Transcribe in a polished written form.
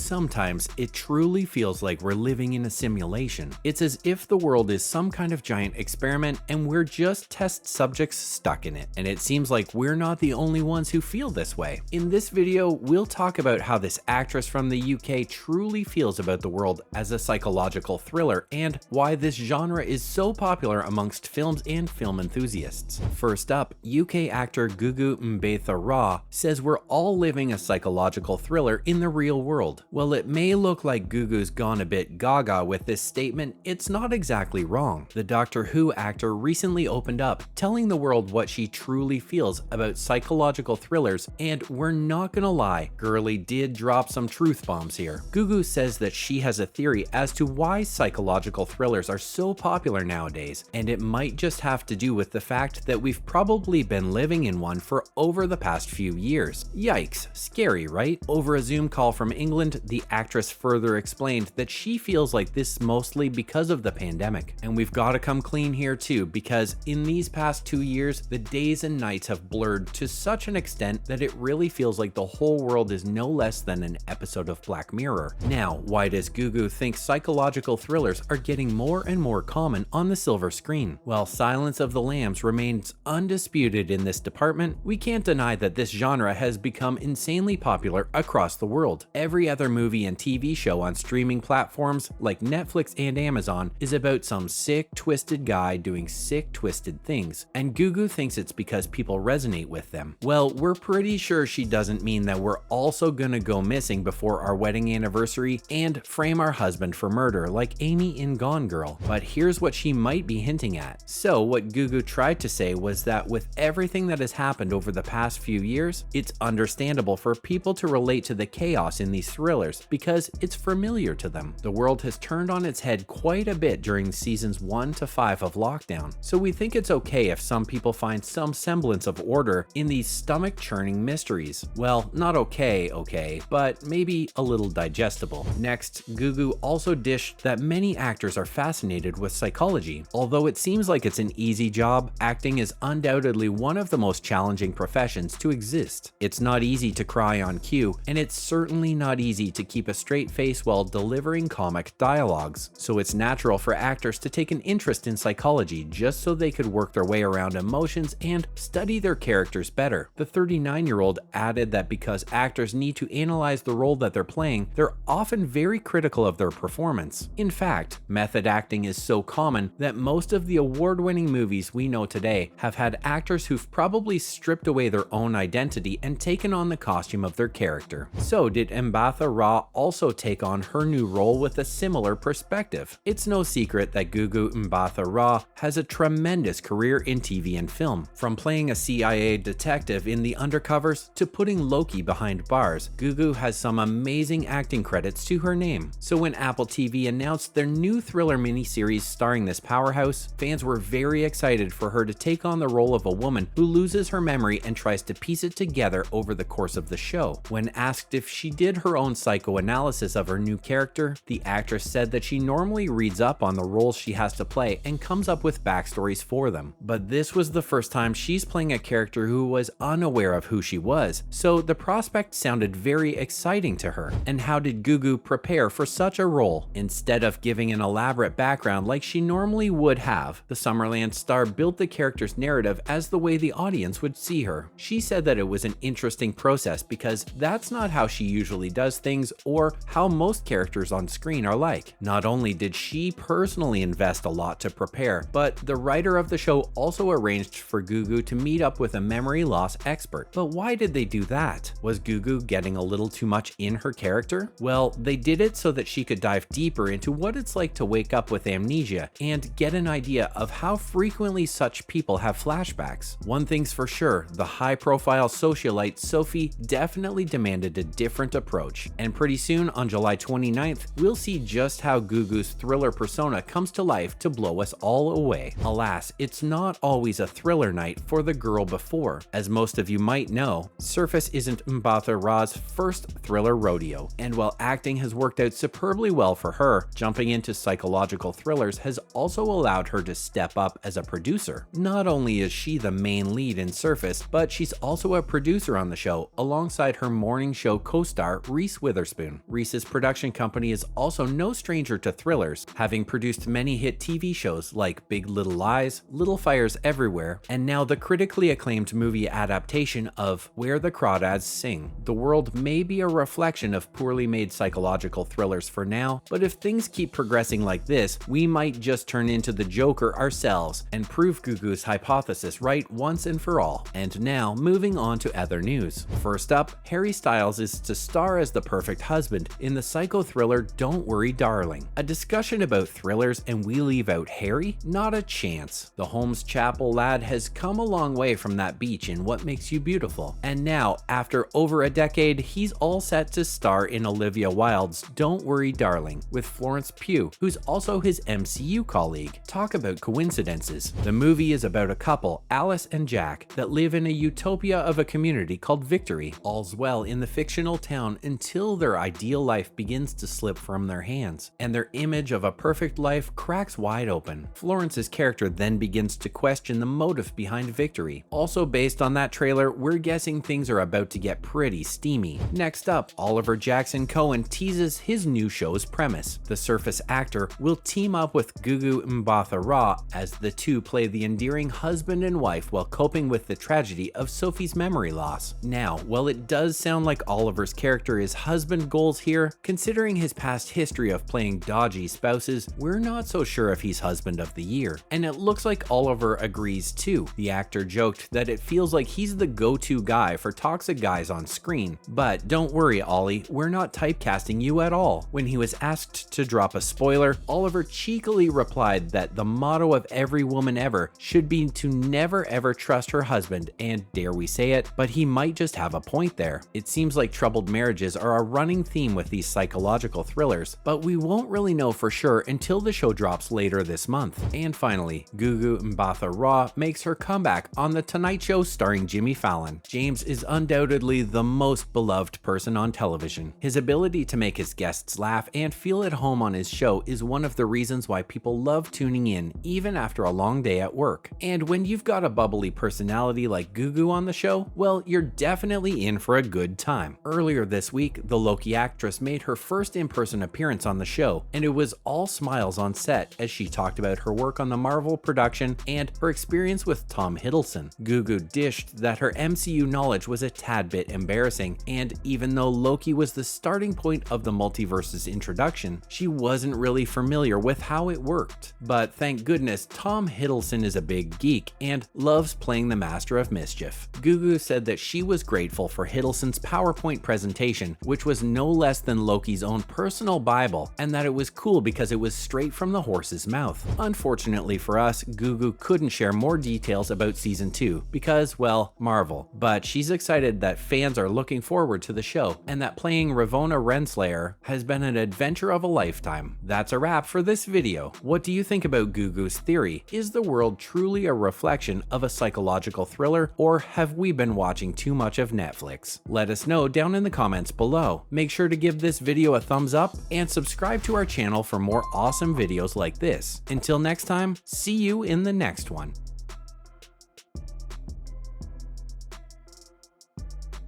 sometimes it truly feels like we're living in a simulation. It's as if the world is some kind of giant experiment and we're just test subjects stuck in it. And it seems like we're not the only ones who feel this way. In this video, we'll talk about how this actress from the UK truly feels about the world as a psychological thriller and why this genre is so popular amongst films and film enthusiasts. First up, UK actor Gugu Mbatha-Raw says we're all living a psychological thriller in the real world. While it may look like Gugu's gone a bit gaga with this statement, it's not exactly wrong. The Doctor Who actor recently opened up, telling the world what she truly feels about psychological thrillers, and we're not gonna lie, girly did drop some truth bombs here. Gugu says that she has a theory as to why psychological thrillers are so popular nowadays, and it might just have to do with the fact that we've probably been living in one for over the past few years. Yikes, scary, right? Over a Zoom call from England, the actress further explained that she feels like this mostly because of the pandemic. And we've got to come clean here too, because in these past 2 years, the days and nights have blurred to such an extent that it really feels like the whole world is no less than an episode of Black Mirror. Now, why does Gugu think psychological thrillers are getting more and more common on the silver screen? While Silence of the Lambs remains undisputed in this department, we can't deny that this genre has become insanely popular across the world. Every other movie and TV show on streaming platforms like Netflix and Amazon is about some sick, twisted guy doing sick, twisted things, and Gugu thinks it's because people resonate with them. Well, we're pretty sure she doesn't mean that we're also gonna go missing before our wedding anniversary and frame our husband for murder like Amy in Gone Girl, but here's what she might be hinting at. So what Gugu tried to say was that with everything that has happened over the past few years, it's understandable for people to relate to the chaos in these thrillers because it's familiar to them. The world has turned on its head quite a bit during seasons 1 to 5 of lockdown, so we think it's okay if some people find some semblance of order in these stomach-churning mysteries. Well, not okay, but maybe a little digestible. Next, Gugu also dished that many actors are fascinated with psychology. Although it seems like it's an easy job, acting is undoubtedly one of the most challenging professions to exist. It's not easy to cry on cue, and it's certainly not easy to keep a straight face while delivering comic dialogues. So it's natural for actors to take an interest in psychology just so they could work their way around emotions and study their characters better. The 39-year-old added that because actors need to analyze the role that they're playing, they're often very critical of their performance. In fact, method acting is so common that most of the award-winning movies we know today have had actors who've probably stripped away their own identity and taken on the costume of their character. So did Mbatha-Raw also take on her new role with a similar perspective? It's no secret that Gugu Mbatha-Raw has a tremendous career in TV and film. From playing a CIA detective in The Undercovers to putting Loki behind bars, Gugu has some amazing acting credits to her name. So when Apple TV announced their new thriller miniseries starring this powerhouse, fans were very excited for her to take on the role of a woman who loses her memory and tries to piece it together over the course of the show. When asked if she did her own psychoanalysis of her new character, the actress said that she normally reads up on the roles she has to play and comes up with backstories for them. But this was the first time she's playing a character who was unaware of who she was, so the prospect sounded very exciting to her. And how did Gugu prepare for such a role? Instead of giving an elaborate background like she normally would have, the Summerland star built the character's narrative as the way the audience would see her. She said that it was an interesting process because that's not how she usually does things or how most characters on screen are like. Not only did she personally invest a lot to prepare, but the writer of the show also arranged for Gugu to meet up with a memory loss expert. But why did they do that? Was Gugu getting a little too much in her character? Well, they did it so that she could dive deeper into what it's like to wake up with amnesia and get an idea of how frequently such people have flashbacks. One thing's for sure, the high-profile socialite Sophie definitely demanded a different approach. And pretty soon, on July 29th, we'll see just how Gugu's thriller persona comes to life to blow us all away. Alas, it's not always a thriller night for the girl before. As most of you might know, Surface isn't Mbatha-Raw's first thriller rodeo, and while acting has worked out superbly well for her, jumping into psychological thrillers has also allowed her to step up as a producer. Not only is she the main lead in Surface, but she's also a producer on the show alongside her morning show co-star Reese Witherspoon. Witherspoon. Reese's production company is also no stranger to thrillers, having produced many hit TV shows like Big Little Lies, Little Fires Everywhere, and now the critically acclaimed movie adaptation of Where the Crawdads Sing. The world may be a reflection of poorly made psychological thrillers for now, but if things keep progressing like this, we might just turn into the Joker ourselves and prove Gugu's hypothesis right once and for all. And now, moving on to other news. First up, Harry Styles is to star as the perfect husband in the psycho thriller Don't Worry Darling. A discussion about thrillers and we leave out Harry? Not a chance. The Holmes Chapel lad has come a long way from that beach in What Makes You Beautiful, and now, after over a decade, he's all set to star in Olivia Wilde's Don't Worry Darling with Florence Pugh, who's also his MCU colleague. Talk about coincidences. The movie is about a couple, Alice and Jack, that live in a utopia of a community called Victory. All's well in the fictional town until their ideal life begins to slip from their hands, and their image of a perfect life cracks wide open. Florence's character then begins to question the motive behind Victory. Also based on that trailer, we're guessing things are about to get pretty steamy. Next up, Oliver Jackson Cohen teases his new show's premise. The Surface actor will team up with Gugu Mbatha-Raw as the two play the endearing husband and wife while coping with the tragedy of Sophie's memory loss. Now, while it does sound like Oliver's character is husband goals here, considering his past history of playing dodgy spouses, we're not so sure if he's husband of the year. And it looks like Oliver agrees too. The actor joked that it feels like he's the go-to guy for toxic guys on screen. But don't worry, Ollie, we're not typecasting you at all. When he was asked to drop a spoiler, Oliver cheekily replied that the motto of every woman ever should be to never ever trust her husband, and dare we say it, but he might just have a point there. It seems like troubled marriages are a running theme with these psychological thrillers, but we won't really know for sure until the show drops later this month. And finally, Gugu Mbatha-Raw makes her comeback on The Tonight Show starring Jimmy Fallon. James is undoubtedly the most beloved person on television. His ability to make his guests laugh and feel at home on his show is one of the reasons why people love tuning in, even after a long day at work. And when you've got a bubbly personality like Gugu on the show, well, you're definitely in for a good time. Earlier this week, the Loki actress made her first in-person appearance on the show, and it was all smiles on set as she talked about her work on the Marvel production and her experience with Tom Hiddleston. Gugu dished that her MCU knowledge was a tad bit embarrassing, and even though Loki was the starting point of the multiverse's introduction, she wasn't really familiar with how it worked. But thank goodness, Tom Hiddleston is a big geek and loves playing the Master of Mischief. Gugu said that she was grateful for Hiddleston's PowerPoint presentation, which was no less than Loki's own personal Bible, and that it was cool because it was straight from the horse's mouth. Unfortunately for us, Gugu couldn't share more details about season 2 because, well, Marvel. But she's excited that fans are looking forward to the show and that playing Ravonna Renslayer has been an adventure of a lifetime. That's a wrap for this video. What do you think about Gugu's theory? Is the world truly a reflection of a psychological thriller, or have we been watching too much of Netflix? Let us know down in the comments below. Make sure to give this video a thumbs up and subscribe to our channel for more awesome videos like this. Until next time, see you in the next one.